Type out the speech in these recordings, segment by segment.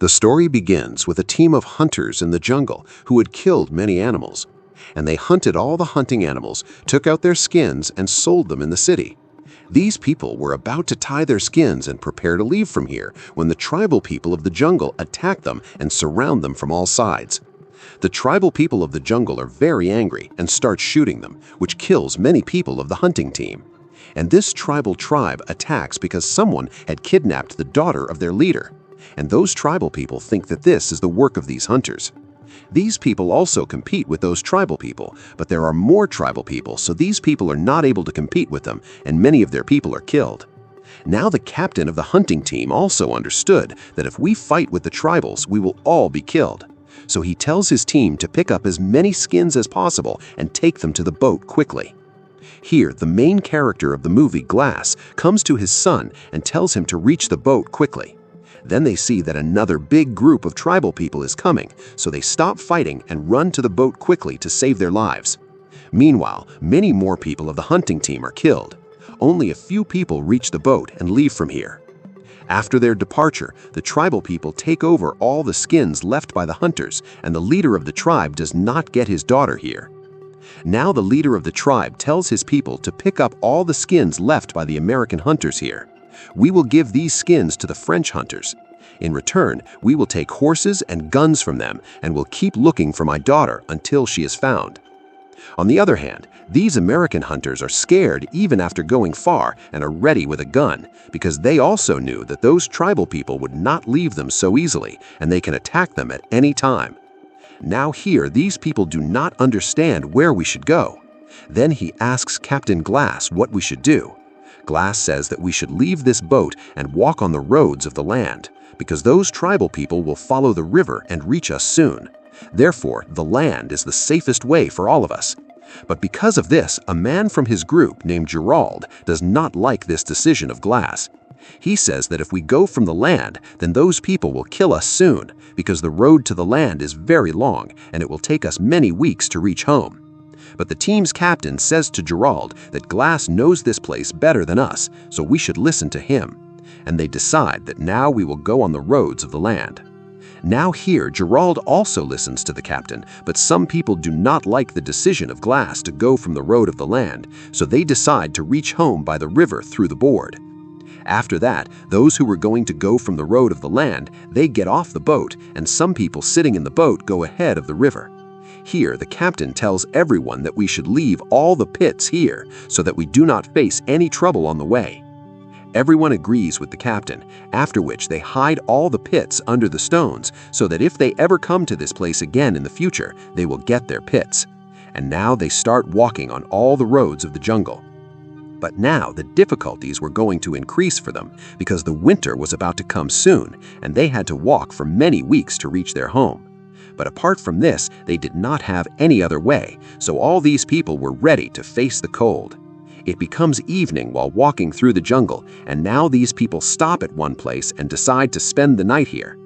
The story begins with a team of hunters in the jungle who had killed many animals, and they hunted all the hunting animals, took out their skins, and sold them in the city. These people were about to tie their skins and prepare to leave from here when the tribal people of the jungle attack them and surround them from all sides. The tribal people of the jungle are very angry and start shooting them, which kills many people of the hunting team. And this tribal tribe attacks because someone had kidnapped the daughter of their leader. And those tribal people think that this is the work of these hunters. These people also compete with those tribal people, but there are more tribal people, so these people are not able to compete with them, and many of their people are killed. Now the captain of the hunting team also understood that if we fight with the tribals, we will all be killed. So he tells his team to pick up as many skins as possible and take them to the boat quickly. Here, the main character of the movie, Glass, comes to his son and tells him to reach the boat quickly. Then they see that another big group of tribal people is coming, so they stop fighting and run to the boat quickly to save their lives. Meanwhile, many more people of the hunting team are killed. Only a few people reach the boat and leave from here. After their departure, the tribal people take over all the skins left by the hunters, and the leader of the tribe does not get his daughter here. Now the leader of the tribe tells his people to pick up all the skins left by the American hunters here. We will give these skins to the French hunters. In return, we will take horses and guns from them and will keep looking for my daughter until she is found. On the other hand, these American hunters are scared even after going far and are ready with a gun because they also knew that those tribal people would not leave them so easily and they can attack them at any time. Now here, these people do not understand where we should go. Then he asks Captain Glass what we should do. Glass says that we should leave this boat and walk on the roads of the land, because those tribal people will follow the river and reach us soon. Therefore, the land is the safest way for all of us. But because of this, a man from his group named Gerald does not like this decision of Glass. He says that if we go from the land, then those people will kill us soon, because the road to the land is very long and it will take us many weeks to reach home. But the team's captain says to Gerald that Glass knows this place better than us, so we should listen to him. And they decide that now we will go on the roads of the land. Now here, Gerald also listens to the captain, but some people do not like the decision of Glass to go from the road of the land, so they decide to reach home by the river through the board. After that, those who were going to go from the road of the land, they get off the boat, and some people sitting in the boat go ahead of the river. Here, the captain tells everyone that we should leave all the pits here so that we do not face any trouble on the way. Everyone agrees with the captain, after which they hide all the pits under the stones so that if they ever come to this place again in the future, they will get their pits. And now they start walking on all the roads of the jungle. But now the difficulties were going to increase for them because the winter was about to come soon and they had to walk for many weeks to reach their home. But apart from this, they did not have any other way, so all these people were ready to face the cold. It becomes evening while walking through the jungle, and now these people stop at one place and decide to spend the night here.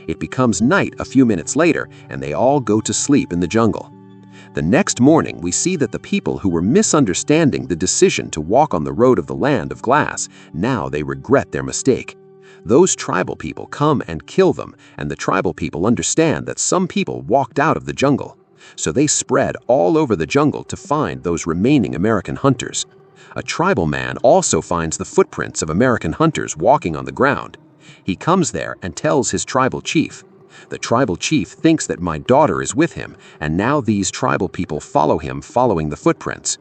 It becomes night a few minutes later, and they all go to sleep in the jungle. The next morning, we see that the people who were misunderstanding the decision to walk on the road of the land of Glass, now they regret their mistake. Those tribal people come and kill them, and the tribal people understand that some people walked out of the jungle. So they spread all over the jungle to find those remaining American hunters. A tribal man also finds the footprints of American hunters walking on the ground. He comes there and tells his tribal chief. The tribal chief thinks that my daughter is with him, and now these tribal people follow him following the footprints.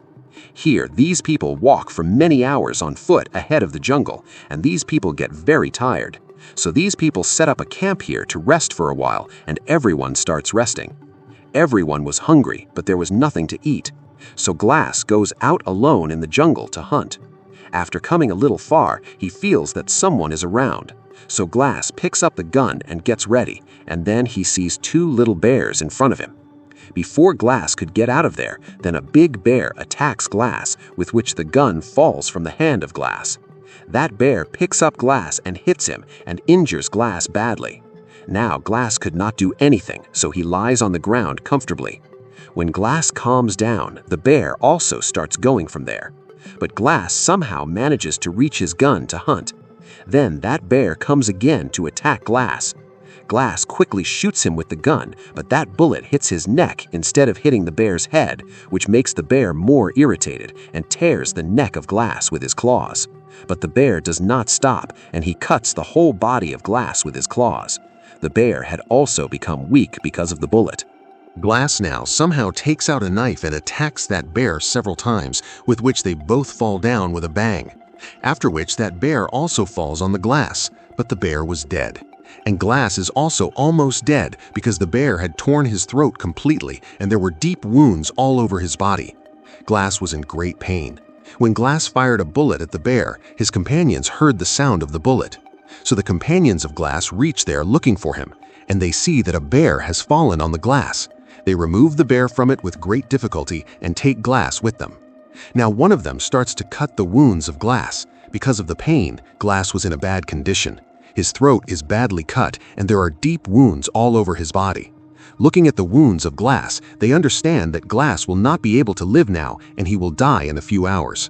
Here, these people walk for many hours on foot ahead of the jungle, and these people get very tired. So these people set up a camp here to rest for a while, and everyone starts resting. Everyone was hungry, but there was nothing to eat. So Glass goes out alone in the jungle to hunt. After coming a little far, he feels that someone is around. So Glass picks up the gun and gets ready, and then he sees two little bears in front of him. Before Glass could get out of there, then a big bear attacks Glass, with which the gun falls from the hand of Glass. That bear picks up Glass and hits him and injures Glass badly. Now Glass could not do anything, so he lies on the ground comfortably. When Glass calms down, the bear also starts going from there. But Glass somehow manages to reach his gun to hunt. Then that bear comes again to attack Glass. Glass quickly shoots him with the gun, but that bullet hits his neck instead of hitting the bear's head, which makes the bear more irritated and tears the neck of Glass with his claws. But the bear does not stop, and he cuts the whole body of Glass with his claws. The bear had also become weak because of the bullet. Glass now somehow takes out a knife and attacks that bear several times, with which they both fall down with a bang. After which that bear also falls on the Glass, but the bear was dead. And Glass is also almost dead because the bear had torn his throat completely and there were deep wounds all over his body. Glass was in great pain. When Glass fired a bullet at the bear, his companions heard the sound of the bullet. So the companions of Glass reach there looking for him, and they see that a bear has fallen on the Glass. They remove the bear from it with great difficulty and take Glass with them. Now one of them starts to cut the wounds of Glass. Because of the pain, Glass was in a bad condition. His throat is badly cut and there are deep wounds all over his body. Looking at the wounds of Glass, they understand that Glass will not be able to live now and he will die in a few hours.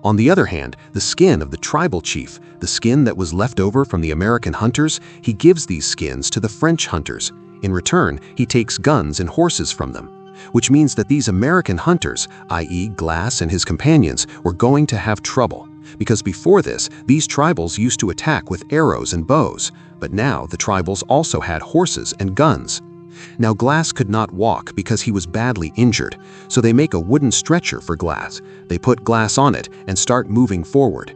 On the other hand, the skin of the tribal chief, the skin that was left over from the American hunters, he gives these skins to the French hunters. In return, he takes guns and horses from them, which means that these American hunters, i.e. Glass and his companions, were going to have trouble. Because before this, these tribals used to attack with arrows and bows, but now the tribals also had horses and guns. Now Glass could not walk because he was badly injured, so they make a wooden stretcher for Glass. They put Glass on it and start moving forward.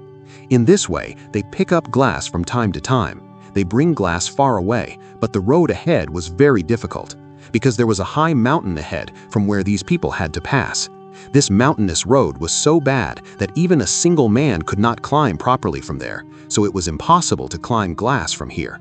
In this way, they pick up Glass from time to time. They bring Glass far away, but the road ahead was very difficult, because there was a high mountain ahead from where these people had to pass. This mountainous road was so bad that even a single man could not climb properly from there, so it was impossible to climb Glass from here.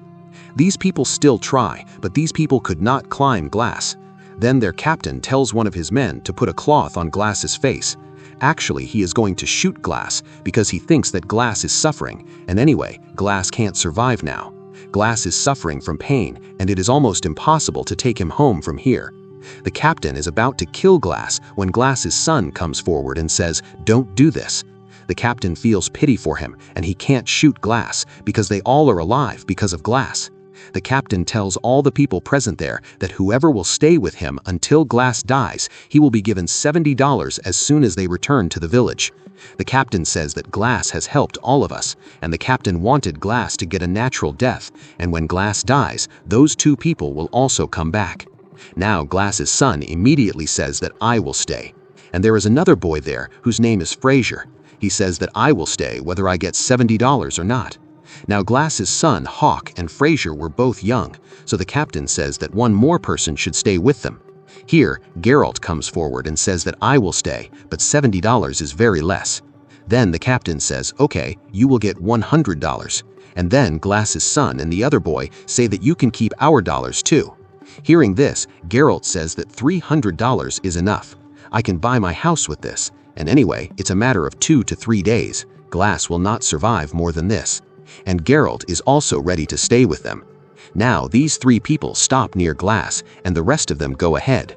These people still try, but these people could not climb Glass. Then their captain tells one of his men to put a cloth on Glass's face. Actually, he is going to shoot Glass because he thinks that Glass is suffering, and anyway, Glass can't survive now. Glass is suffering from pain, and it is almost impossible to take him home from here. The captain is about to kill Glass when Glass's son comes forward and says, "Don't do this." The captain feels pity for him, and he can't shoot Glass because they all are alive because of Glass. The captain tells all the people present there that whoever will stay with him until Glass dies, he will be given $70 as soon as they return to the village. The captain says that Glass has helped all of us, and the captain wanted Glass to get a natural death, and when Glass dies, those two people will also come back. Now Glass's son immediately says that I will stay. And there is another boy there whose name is Fraser. He says that I will stay whether I get $70 or not. Now Glass's son, Hawk, and Fraser were both young, so the captain says that one more person should stay with them. Here, Geralt comes forward and says that I will stay, but $70 is very less. Then the captain says, "Okay, you will get $100. And then Glass's son and the other boy say that you can keep our dollars too. Hearing this, Geralt says that $300 is enough. I can buy my house with this, and anyway, it's a matter of 2 to 3 days. Glass will not survive more than this. And Geralt is also ready to stay with them. Now these 3 people stop near Glass, and the rest of them go ahead.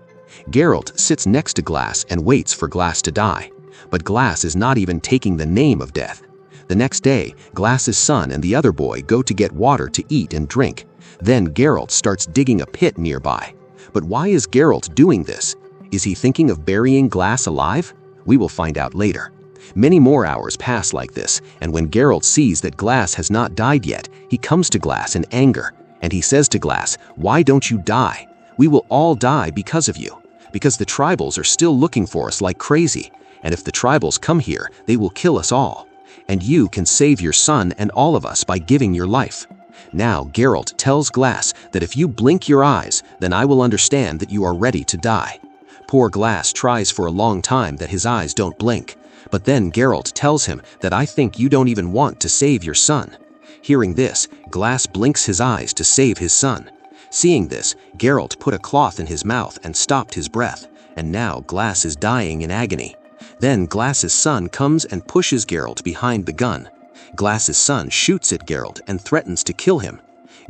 Geralt sits next to Glass and waits for Glass to die. But Glass is not even taking the name of death. The next day, Glass's son and the other boy go to get water to eat and drink. Then Geralt starts digging a pit nearby. But why is Geralt doing this? Is he thinking of burying Glass alive? We will find out later. Many more hours pass like this, and when Geralt sees that Glass has not died yet, he comes to Glass in anger, and he says to Glass, "Why don't you die? We will all die because of you, because the tribals are still looking for us like crazy, and if the tribals come here, they will kill us all. And you can save your son and all of us by giving your life." Now Geralt tells Glass that if you blink your eyes, then I will understand that you are ready to die. Poor Glass tries for a long time that his eyes don't blink. But then Geralt tells him that I think you don't even want to save your son. Hearing this, Glass blinks his eyes to save his son. Seeing this, Geralt put a cloth in his mouth and stopped his breath, and now Glass is dying in agony. Then Glass's son comes and pushes Geralt behind the gun. Glass's son shoots at Geralt and threatens to kill him.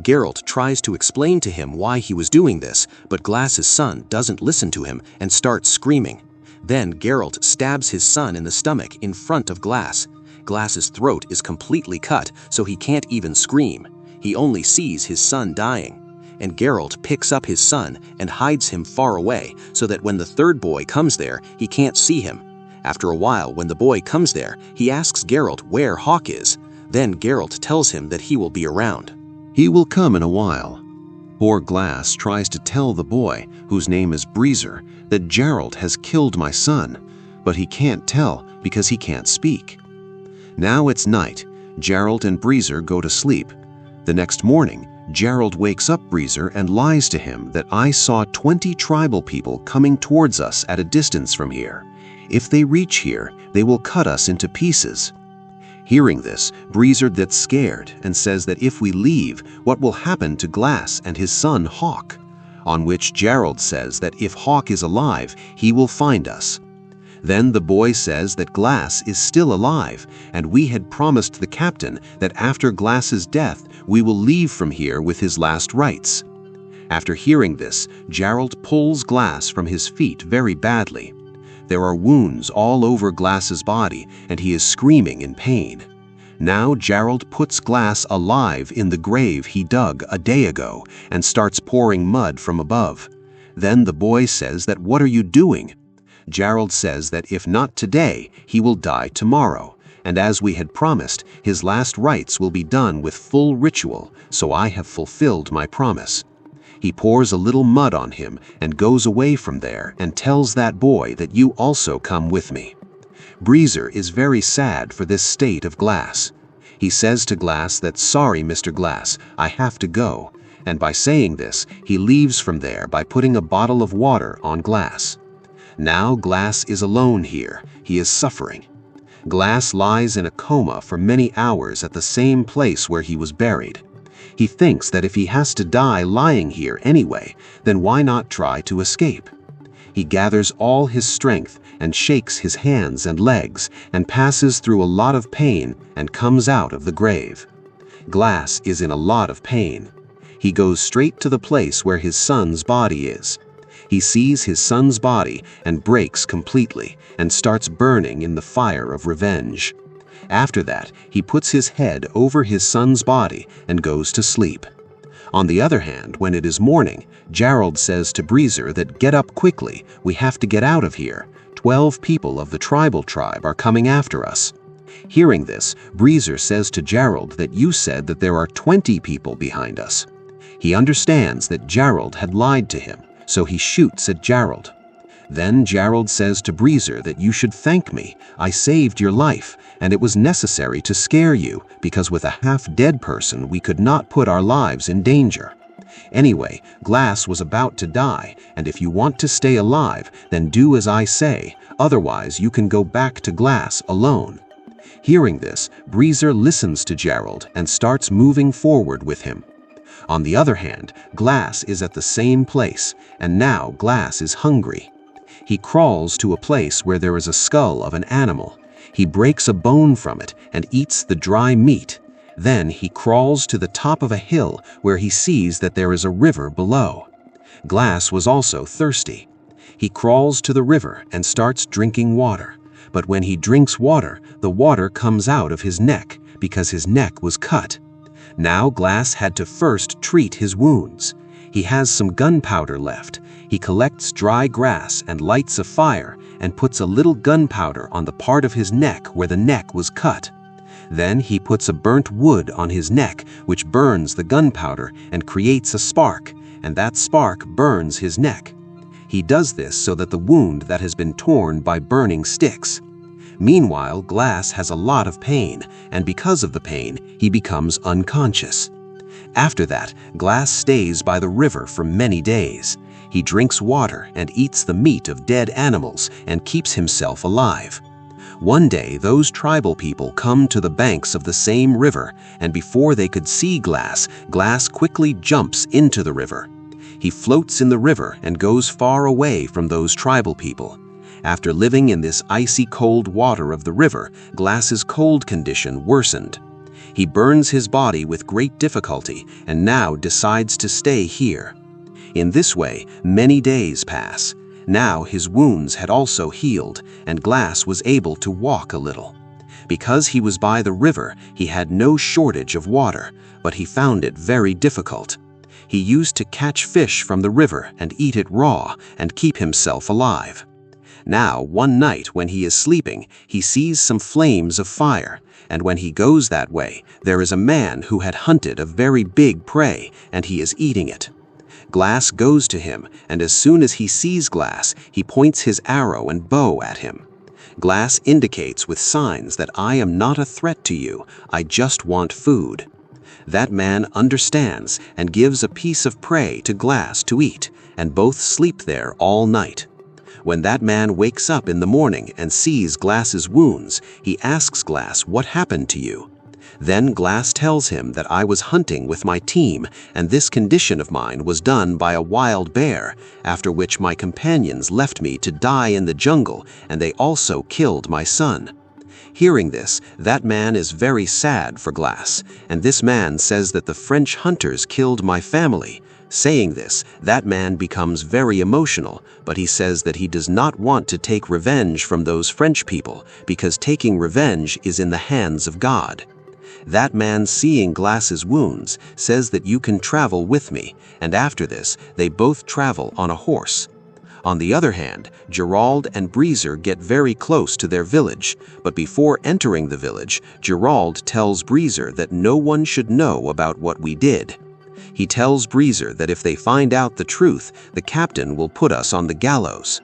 Geralt tries to explain to him why he was doing this, but Glass's son doesn't listen to him and starts screaming. Then Geralt stabs his son in the stomach in front of Glass. Glass's throat is completely cut, so he can't even scream. He only sees his son dying. and Geralt picks up his son and hides him far away so that when the third boy comes there, he can't see him. After a while, when the boy comes there, he asks Geralt where Hawk is. Then Geralt tells him that he will be around. He will come in a while. Poor Glass tries to tell the boy, whose name is Breezer, that Geralt has killed my son, but he can't tell because he can't speak. Now it's night. Geralt and Breezer go to sleep. The next morning, Geralt wakes up Breezer and lies to him that I saw 20 tribal people coming towards us at a distance from here. If they reach here, they will cut us into pieces. Hearing this, Breezer gets scared and says that if we leave, what will happen to Glass and his son Hawk? On which Geralt says that if Hawk is alive, he will find us. Then the boy says that Glass is still alive, and we had promised the captain that after Glass's death, we will leave from here with his last rites. After hearing this, Geralt pulls Glass from his feet very badly. There are wounds all over Glass's body, and he is screaming in pain. Now Geralt puts Glass alive in the grave he dug a day ago and starts pouring mud from above. Then the boy says that, "What are you doing?" Geralt says that if not today, he will die tomorrow, and as we had promised, his last rites will be done with full ritual, so I have fulfilled my promise. He pours a little mud on him and goes away from there and tells that boy that you also come with me. Breezer is very sad for this state of Glass. He says to Glass that, "Sorry, Mr. Glass, I have to go," and by saying this, he leaves from there by putting a bottle of water on Glass. Now Glass is alone here. He is suffering. Glass lies in a coma for many hours at the same place where he was buried. He thinks that if he has to die lying here anyway, then why not try to escape? He gathers all his strength and shakes his hands and legs and passes through a lot of pain and comes out of the grave. Glass is in a lot of pain. He goes straight to the place where his son's body is. He sees his son's body and breaks completely and starts burning in the fire of revenge. After that, he puts his head over his son's body and goes to sleep. On the other hand, when it is morning, Geralt says to Breezer that, "Get up quickly, we have to get out of here. 12 people of the tribal tribe are coming after us." Hearing this, Breezer says to Geralt that you said that there are 20 people behind us. He understands that Geralt had lied to him, so he shoots at Geralt. Then Geralt says to Breezer that you should thank me. I saved your life, and it was necessary to scare you because with a half-dead person we could not put our lives in danger. Anyway, Glass was about to die, and if you want to stay alive, then do as I say, otherwise you can go back to Glass alone. Hearing this, Breezer listens to Geralt and starts moving forward with him. On the other hand, Glass is at the same place, and now Glass is hungry. He crawls to a place where there is a skull of an animal. He breaks a bone from it and eats the dry meat. Then he crawls to the top of a hill where he sees that there is a river below. Glass was also thirsty. He crawls to the river and starts drinking water. But when he drinks water, the water comes out of his neck because his neck was cut. Now Glass had to first treat his wounds. He has some gunpowder left. He collects dry grass and lights a fire and puts a little gunpowder on the part of his neck where the neck was cut. Then he puts a burnt wood on his neck, which burns the gunpowder and creates a spark, and that spark burns his neck. He does this so that the wound that has been torn by burning sticks. Meanwhile, Glass has a lot of pain, and because of the pain, he becomes unconscious. After that, Glass stays by the river for many days. He drinks water and eats the meat of dead animals and keeps himself alive. One day, those tribal people come to the banks of the same river, and before they could see Glass, Glass quickly jumps into the river. He floats in the river and goes far away from those tribal people. After living in this icy cold water of the river, Glass's cold condition worsened. He burns his body with great difficulty and now decides to stay here. In this way, many days pass. Now his wounds had also healed, and Glass was able to walk a little. Because he was by the river, he had no shortage of water, but he found it very difficult. he used to catch fish from the river and eat it raw and keep himself alive. Now, one night when he is sleeping, he sees some flames of fire, and when he goes that way, there is a man who had hunted a very big prey, and he is eating it. Glass goes to him, and as soon as he sees Glass, he points his arrow and bow at him. Glass indicates with signs that I am not a threat to you, I just want food. That man understands and gives a piece of prey to Glass to eat, and both sleep there all night. When that man wakes up in the morning and sees Glass's wounds, he asks Glass what happened to you. Then Glass tells him that I was hunting with my team, and this condition of mine was done by a wild bear, after which my companions left me to die in the jungle, and they also killed my son. Hearing this, that man is very sad for Glass, and this man says that the French hunters killed my family. Saying this, that man becomes very emotional, but he says that he does not want to take revenge from those French people, because taking revenge is in the hands of God. That man, seeing Glass's wounds, says that you can travel with me, and after this, they both travel on a horse. On the other hand, Gerald and Breezer get very close to their village, but before entering the village, Gerald tells Breezer that no one should know about what we did. He tells Breezer that if they find out the truth, the captain will put us on the gallows.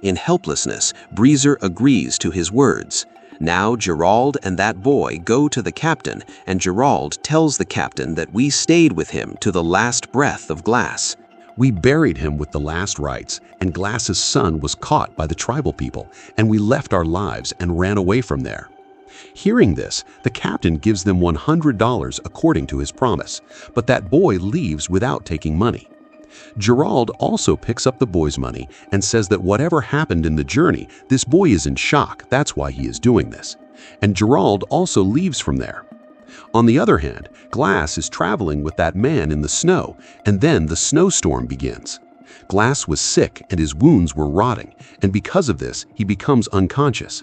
In helplessness, Breezer agrees to his words. Now Gerald and that boy go to the captain, and Gerald tells the captain that we stayed with him to the last breath of Glass. We buried him with the last rites, and Glass's son was caught by the tribal people, and we left our lives and ran away from there. Hearing this, the captain gives them $100 according to his promise, but that boy leaves without taking money. Gerald also picks up the boy's money and says that whatever happened in the journey, this boy is in shock, that's why he is doing this. And Gerald also leaves from there. On the other hand, Glass is traveling with that man in the snow, and then the snowstorm begins. Glass was sick and his wounds were rotting, and because of this, he becomes unconscious.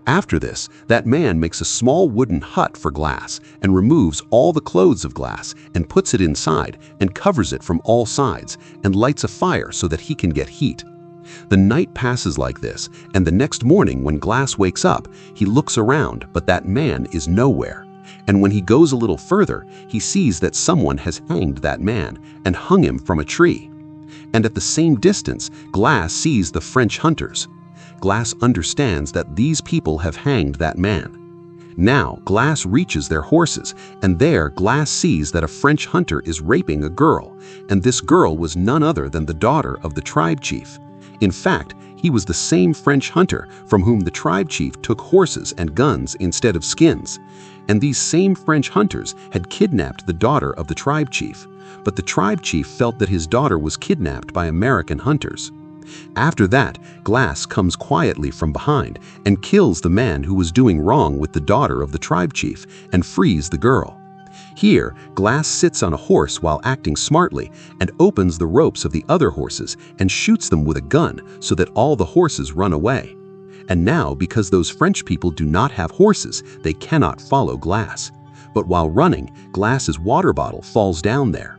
After this, that man makes a small wooden hut for Glass and removes all the clothes of Glass and puts it inside and covers it from all sides and lights a fire so that he can get heat. The night passes like this, and the next morning when Glass wakes up, he looks around, but that man is nowhere. And when he goes a little further, he sees that someone has hanged that man and hung him from a tree. And at the same distance, Glass sees the French hunters. Glass understands that these people have hanged that man. Now, Glass reaches their horses, and there Glass sees that a French hunter is raping a girl, and this girl was none other than the daughter of the tribe chief. In fact, he was the same French hunter from whom the tribe chief took horses and guns instead of skins. And these same French hunters had kidnapped the daughter of the tribe chief, but the tribe chief felt that his daughter was kidnapped by American hunters. After that, Glass comes quietly from behind and kills the man who was doing wrong with the daughter of the tribe chief and frees the girl. Here, Glass sits on a horse while acting smartly and opens the ropes of the other horses and shoots them with a gun so that all the horses run away. And now, because those French people do not have horses, they cannot follow Glass. But while running, Glass's water bottle falls down there.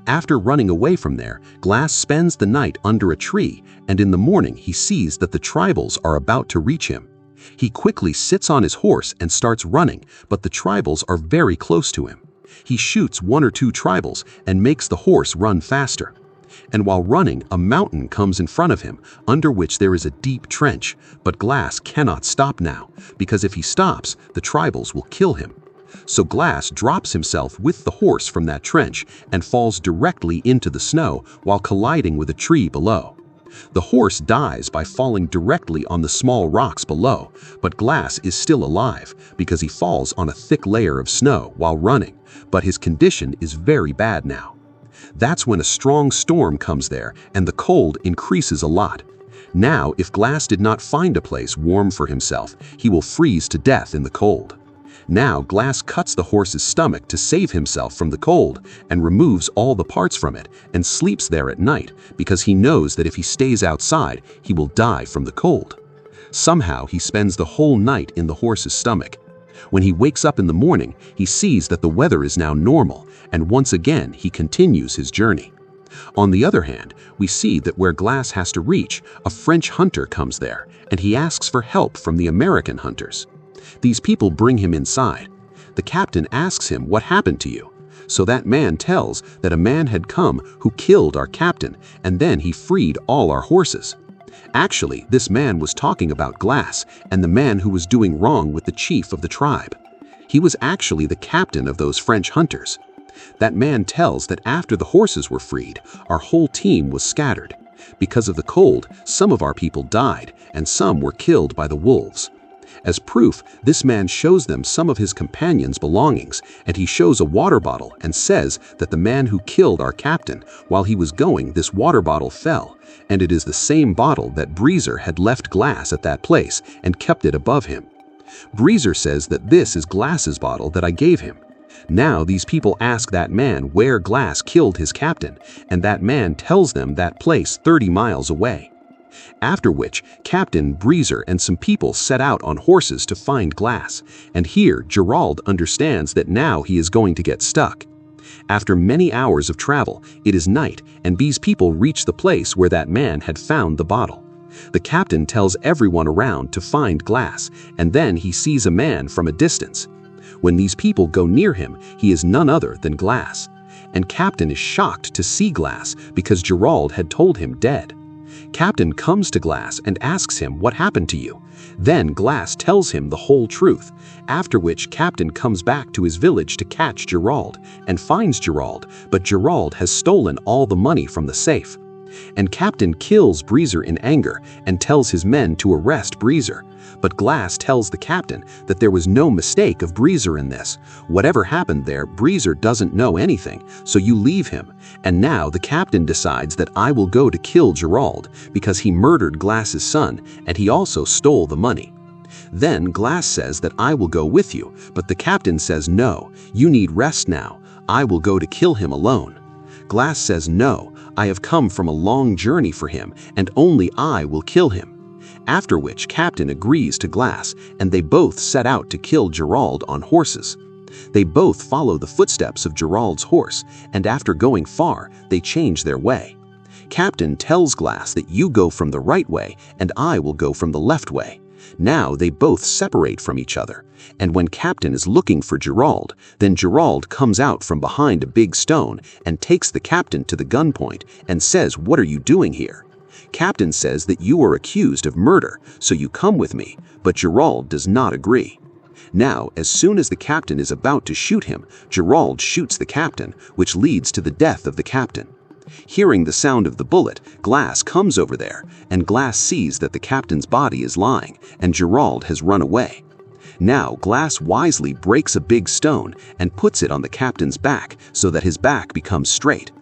After running away from there, Glass spends the night under a tree, and in the morning he sees that the tribals are about to reach him. He quickly sits on his horse and starts running, but the tribals are very close to him. He shoots 1 or 2 tribals and makes the horse run faster. And while running, a mountain comes in front of him, under which there is a deep trench, but Glass cannot stop now, because if he stops, the tribals will kill him. So Glass drops himself with the horse from that trench and falls directly into the snow while colliding with a tree below. The horse dies by falling directly on the small rocks below, but Glass is still alive because he falls on a thick layer of snow while running, but his condition is very bad now. That's when a strong storm comes there and the cold increases a lot. Now, if Glass did not find a place warm for himself, he will freeze to death in the cold. Now, Glass cuts the horse's stomach to save himself from the cold and removes all the parts from it and sleeps there at night because he knows that if he stays outside, he will die from the cold. Somehow, he spends the whole night in the horse's stomach. When he wakes up in the morning, he sees that the weather is now normal, and once again he continues his journey. On the other hand, we see that where Glass has to reach, a French hunter comes there, and he asks for help from the American hunters. These people bring him inside. The captain asks him, "What happened to you?" So that man tells that a man had come who killed our captain, and then he freed all our horses. Actually, this man was talking about Glass and the man who was doing wrong with the chief of the tribe. He was actually the captain of those French hunters. That man tells that after the horses were freed, our whole team was scattered. Because of the cold, some of our people died, and some were killed by the wolves. As proof, this man shows them some of his companions' belongings, and he shows a water bottle and says that the man who killed our captain, while he was going, this water bottle fell, and it is the same bottle that Breezer had left Glass at that place and kept it above him. Breezer says that this is Glass's bottle that I gave him. Now these people ask that man where Glass killed his captain, and that man tells them that place 30 miles away. After which, Captain, Breezer, and some people set out on horses to find Glass, and here Gerald understands that now he is going to get stuck. After many hours of travel, it is night, and these people reach the place where that man had found the bottle. The captain tells everyone around to find Glass, and then he sees a man from a distance. When these people go near him, he is none other than Glass. And Captain is shocked to see Glass because Gerald had told him dead. Captain comes to Glass and asks him what happened to you. Then Glass tells him the whole truth, after which Captain comes back to his village to catch Gerald and finds Gerald, but Gerald has stolen all the money from the safe. And Captain kills Breezer in anger and tells his men to arrest Breezer. But Glass tells the captain that there was no mistake of Breezer in this. Whatever happened there, Breezer doesn't know anything, so you leave him. And now the captain decides that I will go to kill Gerald because he murdered Glass's son and he also stole the money. Then Glass says that I will go with you, but the captain says no, you need rest now. I will go to kill him alone. Glass says no, I have come from a long journey for him and only I will kill him. After which Captain agrees to Glass and they both set out to kill Gerald on horses. They both follow the footsteps of Gerald's horse, and after going far, they change their way. Captain tells Glass that you go from the right way and I will go from the left way. Now they both separate from each other, and when Captain is looking for Gerald, then Gerald comes out from behind a big stone and takes the captain to the gunpoint and says, "What are you doing here?" Captain says that you are accused of murder, so you come with me, but Gerald does not agree. Now, as soon as the captain is about to shoot him, Gerald shoots the captain, which leads to the death of the captain. Hearing the sound of the bullet, Glass comes over there, and Glass sees that the captain's body is lying, and Gerald has run away. Now, Glass wisely breaks a big stone and puts it on the captain's back so that his back becomes straight.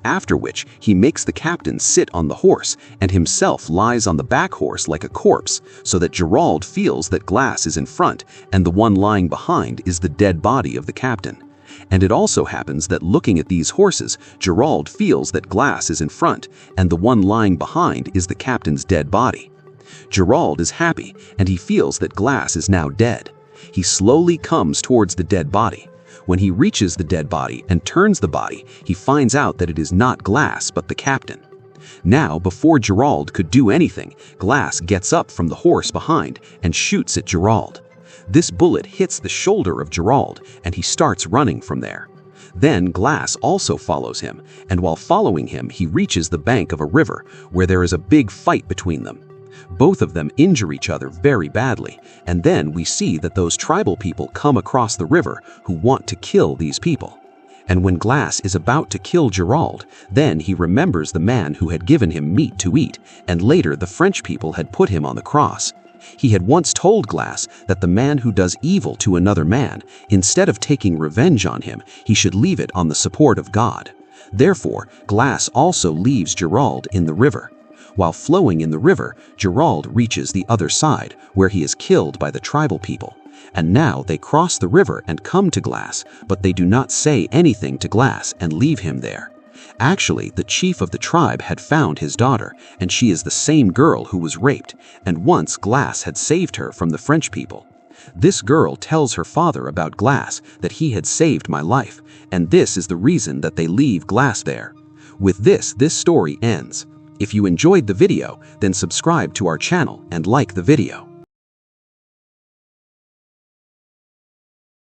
After which, he makes the captain sit on the horse and himself lies on the back horse like a corpse so that Gerald feels that Glass is in front and the one lying behind is the dead body of the captain. And it also happens that looking at these horses, Gerald feels that Glass is in front and the one lying behind is the captain's dead body. Gerald is happy and he feels that Glass is now dead. He slowly comes towards the dead body. When he reaches the dead body and turns the body, he finds out that it is not Glass but the captain. Now, before Gerald could do anything, Glass gets up from the horse behind and shoots at Gerald. This bullet hits the shoulder of Gerald and he starts running from there. Then Glass also follows him, and while following him, he reaches the bank of a river where there is a big fight between them. Both of them injure each other very badly, and then we see that those tribal people come across the river who want to kill these people. And when Glass is about to kill Gerald, then he remembers the man who had given him meat to eat, and later the French people had put him on the cross. He had once told Glass that the man who does evil to another man, instead of taking revenge on him, he should leave it on the support of God. Therefore, Glass also leaves Gerald in the river. While flowing in the river, Gerald reaches the other side, where he is killed by the tribal people. And now they cross the river and come to Glass, but they do not say anything to Glass and leave him there. Actually, the chief of the tribe had found his daughter, and she is the same girl who was raped, and once Glass had saved her from the French people. This girl tells her father about Glass, that he had saved my life, and this is the reason that they leave Glass there. With this story ends. If you enjoyed the video, then subscribe to our channel and like the video.